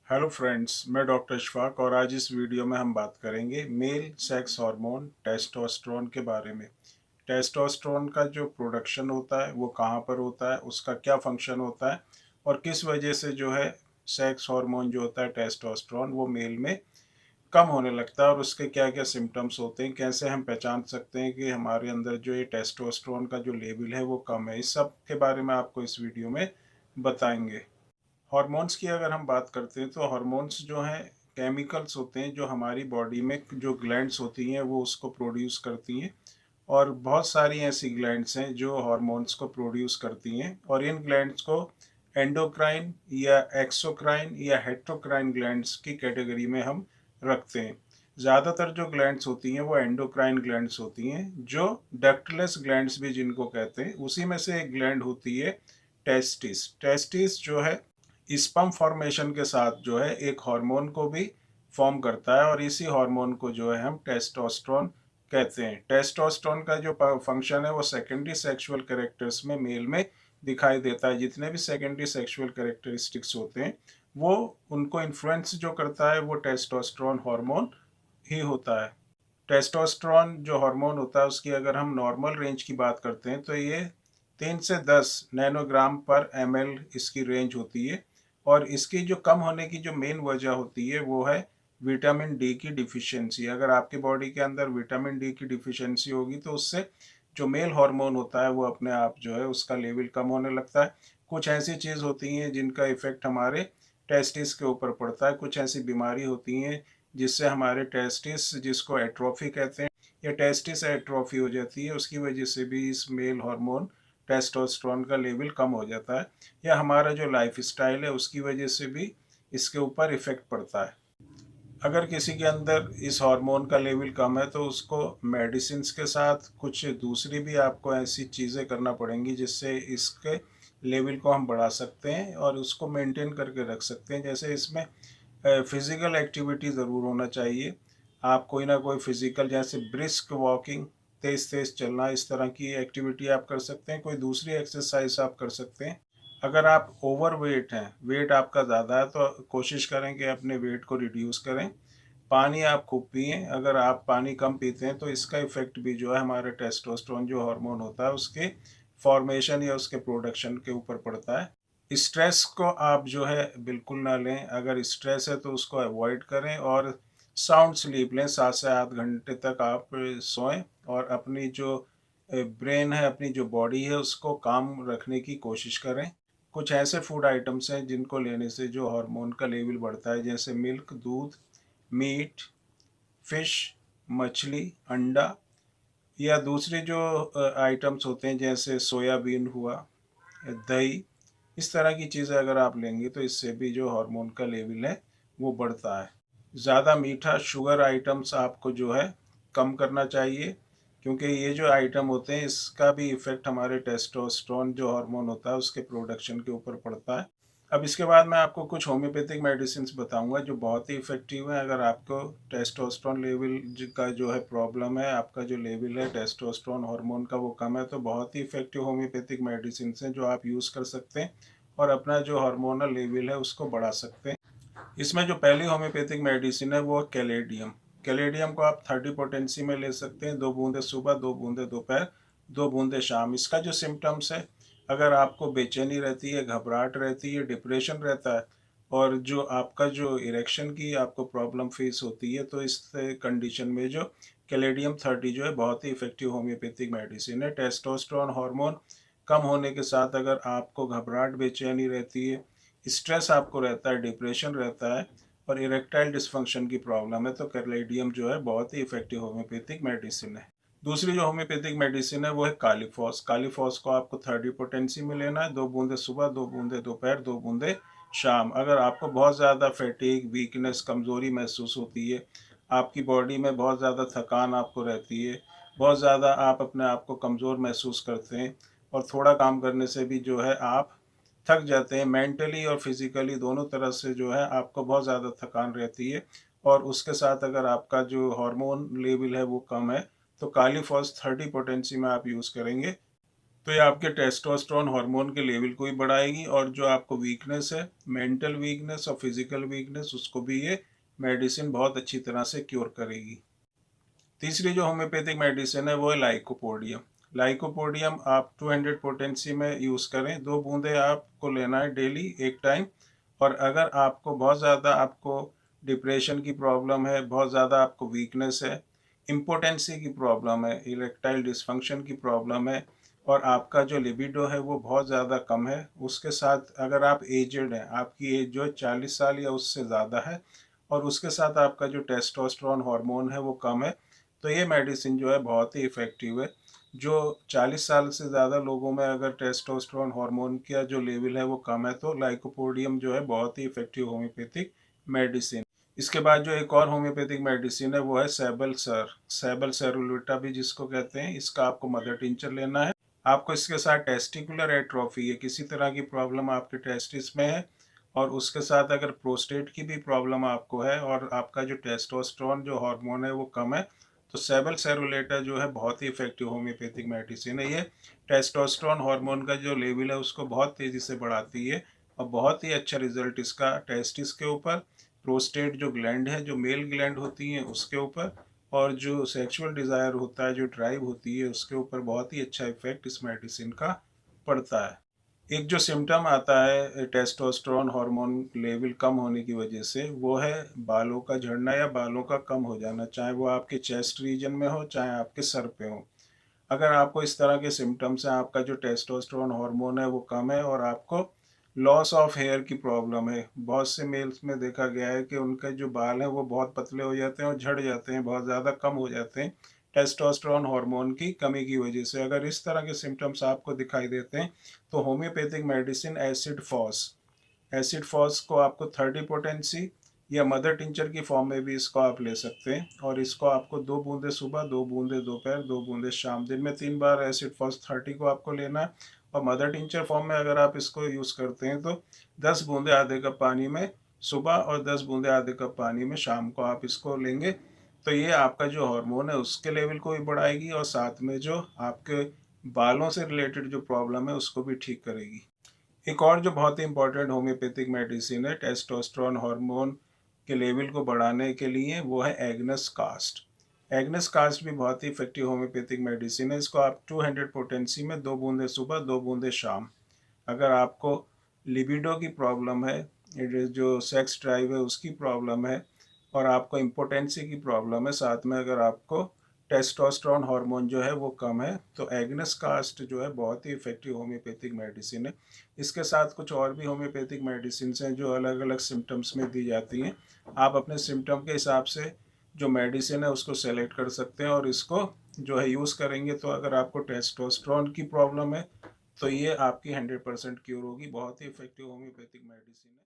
Hello friends, मैं doctor Ishfaq और आज इस वीडियो में हम बात करेंगे मेल सेक्स हार्मोन टेस्टोस्टेरोन के बारे में। टेस्टोस्टेरोन का जो प्रोडक्शन होता है वो कहाँ पर होता है, उसका क्या फंक्शन होता है और किस वजह से जो है सेक्स हार्मोन जो होता है टेस्टोस्टेरोन वो मेल में कम होने लगता है और उसके क्या क्या सिम्टम्स होते हैं, कैसे हम पहचान सकते हैं कि हमारे अंदर जो ये टेस्टोस्टेरोन का जो लेवल है वो कम है। इस सब के बारे में आपको इस वीडियो में बताएंगे। हॉर्मोन्स की अगर हम बात करते हैं तो हॉर्मोन्स जो हैं केमिकल्स होते हैं जो हमारी बॉडी में जो ग्लैंड्स होती हैं वो उसको प्रोड्यूस करती हैं। और बहुत सारी ऐसी ग्लैंड्स हैं जो हॉर्मोन्स को प्रोड्यूस करती हैं और इन ग्लैंड्स को एंडोक्राइन या एक्सोक्राइन या हेट्रोक्राइन ग्लैंड्स की कैटेगरी में हम रखते हैं। ज़्यादातर जो ग्लैंड्स होती हैं वो एंडोक्राइन ग्लैंड्स होती हैं, जो डक्टलेस ग्लैंड्स भी जिनको कहते हैं। उसी में से एक ग्लैंड होती है टेस्टिस। टेस्टिस जो है स्पर्म फॉर्मेशन के साथ जो है एक हार्मोन को भी फॉर्म करता है और इसी हार्मोन को जो है हम टेस्टोस्टेरोन कहते हैं। टेस्टोस्टेरोन का जो फंक्शन है वो सेकेंडरी सेक्सुअल कैरेक्टर्स में मेल में दिखाई देता है। जितने भी सेकेंडरी सेक्सुअल कैरेक्टरिस्टिक्स होते हैं वो उनको इन्फ्लुएंस जो करता है वो टेस्टोस्टेरोन हार्मोन ही होता है। टेस्टोस्टेरोन जो हार्मोन होता है उसकी अगर हम नॉर्मल रेंज की बात करते हैं तो ये 3 से 10 नैनोग्राम पर ml इसकी रेंज होती है। और इसकी जो कम होने की जो मेन वजह होती है वो है विटामिन डी की डिफिशियंसी। अगर आपकी बॉडी के अंदर विटामिन डी की डिफिशियंसी होगी तो उससे जो मेल हार्मोन होता है वो अपने आप जो है उसका लेवल कम होने लगता है। कुछ ऐसी चीज़ होती हैं जिनका इफेक्ट हमारे टेस्टिस के ऊपर पड़ता है। कुछ ऐसी बीमारी होती हैं जिससे हमारे टेस्टिस, जिसको एट्रोफी कहते हैं, या टेस्टिस एट्रोफी हो जाती है। उसकी वजह से भी इस मेल हार्मोन टेस्टोस्टेरोन का लेवल कम हो जाता है, या हमारा जो लाइफ स्टाइल है उसकी वजह से भी इसके ऊपर इफ़ेक्ट पड़ता है। अगर किसी के अंदर इस हार्मोन का लेवल कम है तो उसको मेडिसिन्स के साथ कुछ दूसरी भी आपको ऐसी चीज़ें करना पड़ेंगी जिससे इसके लेवल को हम बढ़ा सकते हैं और उसको मेंटेन करके रख सकते हैं। जैसे इसमें फिज़िकल एक्टिविटी ज़रूर होना चाहिए। आप कोई ना कोई फिज़िकल, जैसे ब्रिस्क वॉकिंग, तेज़ तेज़ चलना, इस तरह की एक्टिविटी आप कर सकते हैं। कोई दूसरी एक्सरसाइज आप कर सकते हैं। अगर आप ओवर वेट हैं, वेट आपका ज़्यादा है, तो कोशिश करें कि अपने वेट को रिड्यूस करें। पानी आप खूब पिएं। अगर आप पानी कम पीते हैं तो इसका इफ़ेक्ट भी जो है हमारे टेस्टोस्टेरोन जो हार्मोन होता है उसके फॉर्मेशन या उसके प्रोडक्शन के ऊपर पड़ता है। स्ट्रेस को आप जो है बिल्कुल ना लें। अगर स्ट्रेस है तो उसको अवॉइड करें और साउंड स्लीप लें। 7 से 8 घंटे तक आप सोएं और अपनी जो ब्रेन है, अपनी जो बॉडी है उसको काम रखने की कोशिश करें। कुछ ऐसे फूड आइटम्स हैं जिनको लेने से जो हार्मोन का लेवल बढ़ता है, जैसे मिल्क, दूध, मीट, फिश, मछली, अंडा, या दूसरे जो आइटम्स होते हैं जैसे सोयाबीन हुआ, दही। इस तरह की चीज़ें अगर आप लेंगे तो इससे भी जो हार्मोन का लेवल है वो बढ़ता है। ज़्यादा मीठा, शुगर आइटम्स आपको जो है कम करना चाहिए, क्योंकि ये जो आइटम होते हैं इसका भी इफ़ेक्ट हमारे टेस्टोस्टेरोन जो हार्मोन होता है उसके प्रोडक्शन के ऊपर पड़ता है। अब इसके बाद मैं आपको कुछ होम्योपैथिक मेडिसिन बताऊंगा जो बहुत ही इफ़ेक्टिव है। अगर आपको टेस्टोस्टेरोन लेवल का जो है प्रॉब्लम है, आपका जो लेवल है टेस्टोस्टेरोन हार्मोन का वो कम है, तो बहुत ही इफ़ेक्टिव होम्योपैथिक मेडिसिन हैं जो आप यूज़ कर सकते हैं और अपना जो हार्मोनल लेवल है उसको बढ़ा सकते हैं। इसमें जो पहली होम्योपैथिक मेडिसिन है वो है कैलेडियम। कैलेडियम को आप 30 पोटेंसी में ले सकते हैं। 2 बूंदे सुबह, 2 बूंदे दोपहर, 2 बूंदे शाम। इसका जो सिम्टम्स है, अगर आपको बेचैनी रहती है, घबराहट रहती है, डिप्रेशन रहता है और जो आपका जो इरेक्शन की आपको प्रॉब्लम फेस होती है, तो इस कंडीशन में जो कैलेडियम 30 जो है बहुत ही इफेक्टिव होम्योपैथिक मेडिसिन है। टेस्टोस्टेरोन हार्मोन कम होने के साथ अगर आपको घबराहट, बेचैनी रहती है, स्ट्रेस आपको रहता है, डिप्रेशन रहता है और इरेक्टाइल डिस्फंक्शन की प्रॉब्लम है, तो कैलेडियम जो है बहुत ही इफेक्टिव होम्योपैथिक मेडिसिन है। दूसरी जो होम्योपैथिक मेडिसिन है वो है कालीफॉस। कालीफॉस को आपको 30 पोटेंसी में लेना है। 2 बूंदे सुबह, 2 बूंदे दोपहर, 2 बूंदे शाम। अगर आपको बहुत ज़्यादा फैटीग, वीकनेस, कमज़ोरी महसूस होती है, आपकी बॉडी में बहुत ज़्यादा थकान आपको रहती है, बहुत ज़्यादा आप अपने आप को कमज़ोर महसूस करते हैं और थोड़ा काम करने से भी जो है आप थक जाते हैं, मेंटली और फिजिकली दोनों तरह से जो है आपको बहुत ज़्यादा थकान रहती है, और उसके साथ अगर आपका जो हार्मोन लेवल है वो कम है, तो कालीफॉस 30 पोटेंसी में आप यूज़ करेंगे तो ये आपके टेस्टोस्टेरोन हार्मोन के लेवल को ही बढ़ाएगी और जो आपको वीकनेस है, मेंटल वीकनेस और फिजिकल वीकनेस, उसको भी ये मेडिसिन बहुत अच्छी तरह से क्योर करेगी। तीसरी जो होम्योपैथिक मेडिसिन है वो है लाइकोपोडियम। लाइकोपोडियम आप 200 पोटेंसी में यूज़ करें, 2 बूंदे आपको लेना है डेली एक टाइम। और अगर आपको बहुत ज़्यादा आपको डिप्रेशन की प्रॉब्लम है, बहुत ज़्यादा आपको वीकनेस है, इम्पोटेंसी की प्रॉब्लम है, इरेक्टाइल डिस्फंक्शन की प्रॉब्लम है और आपका जो लिबिडो है वो बहुत ज़्यादा कम है, उसके साथ अगर आप एजेड हैं, आपकी एज जो है 40 साल या उससे ज़्यादा है और उसके साथ आपका जो टेस्टोस्टेरोन हार्मोन है वो कम है, तो ये मेडिसिन जो है बहुत ही इफ़ेक्टिव है। जो 40 साल से ज़्यादा लोगों में अगर टेस्टोस्टेरोन हार्मोन का जो लेवल है वो कम है, तो लाइकोपोडियम जो है बहुत ही इफ़ेक्टिव होम्योपैथिक मेडिसिन। इसके बाद जो एक और होम्योपैथिक मेडिसिन है वो है सैबल सेरुलिटा भी जिसको कहते हैं। इसका आपको मदर टिंचर लेना है। आपको इसके साथ टेस्टिकुलर एट्रोफी है, किसी तरह की प्रॉब्लम आपके टेस्टिस में है और उसके साथ अगर प्रोस्टेट की भी प्रॉब्लम आपको है और आपका जो टेस्टोस्टेरोन जो हार्मोन है वो कम है, तो सेबल सेरुलेटा जो है बहुत ही इफेक्टिव होम्योपैथिक मेडिसिन है। ये टेस्टोस्टेरोन हार्मोन का जो लेवल है उसको बहुत तेज़ी से बढ़ाती है और बहुत ही अच्छा रिजल्ट इसका टेस्टिस के ऊपर, प्रोस्टेट जो ग्लैंड है, जो मेल ग्लैंड होती हैं उसके ऊपर और जो सेक्सुअल डिज़ायर होता है, जो ड्राइव होती है, उसके ऊपर बहुत ही अच्छा इफेक्ट इस मेडिसिन का पड़ता है। एक जो सिम्टम आता है टेस्टोस्टेरोन हार्मोन लेवल कम होने की वजह से, वो है बालों का झड़ना या बालों का कम हो जाना, चाहे वो आपके चेस्ट रीजन में हो, चाहे आपके सर पे हो। अगर आपको इस तरह के सिम्टम्स हैं, आपका जो टेस्टोस्टेरोन हार्मोन है वो कम है और आपको लॉस ऑफ हेयर की प्रॉब्लम है, बहुत से मेल्स में देखा गया है कि उनके जो बाल हैं वो बहुत पतले हो जाते हैं और झड़ जाते हैं, बहुत ज़्यादा कम हो जाते हैं टेस्टोस्टेरोन हार्मोन की कमी की वजह से। अगर इस तरह के सिम्टम्स आपको दिखाई देते हैं तो होम्योपैथिक मेडिसिन एसिड फॉस को आपको 30 पोटेंसी या मदर टिंचर की फॉर्म में भी इसको आप ले सकते हैं और इसको आपको 2 बूंदे सुबह, 2 बूंदे दोपहर, 2 बूंदे शाम, दिन में 3 बार एसिड फॉस 30 को आपको लेना है। और मदर टिंचर फॉर्म में अगर आप इसको यूज़ करते हैं तो 10 बूंदे आधे कप पानी में सुबह और 10 बूंदे आधे कप पानी में शाम को आप इसको लेंगे, तो ये आपका जो हार्मोन है उसके लेवल को भी बढ़ाएगी और साथ में जो आपके बालों से रिलेटेड जो प्रॉब्लम है उसको भी ठीक करेगी। एक और जो बहुत ही इंपॉर्टेंट होम्योपैथिक मेडिसिन है टेस्टोस्टेरोन हार्मोन के लेवल को बढ़ाने के लिए, वो है एग्नस कास्ट। एग्नस कास्ट भी बहुत ही इफेक्टिव होम्योपैथिक मेडिसिन है। इसको आप 200 पोटेंसी में 2 बूंदे सुबह, 2 बूंदे शाम। अगर आपको लिबिडो की प्रॉब्लम है, ये जो सेक्स ड्राइव है उसकी प्रॉब्लम है और आपको इम्पोटेंसी की प्रॉब्लम है, साथ में अगर आपको टेस्टोस्टेरोन हार्मोन जो है वो कम है, तो एग्नस कास्ट जो है बहुत ही इफेक्टिव होम्योपैथिक मेडिसिन है। इसके साथ कुछ और भी होम्योपैथिक मेडिसिन हैं जो अलग अलग सिम्टम्स में दी जाती हैं। आप अपने सिम्टम के हिसाब से जो मेडिसिन है उसको सेलेक्ट कर सकते हैं और इसको जो है यूज़ करेंगे, तो अगर आपको टेस्टोस्टेरोन की प्रॉब्लम है तो ये आपकी 100% क्योर होगी। बहुत ही इफेक्टिव होम्योपैथिक मेडिसिन है।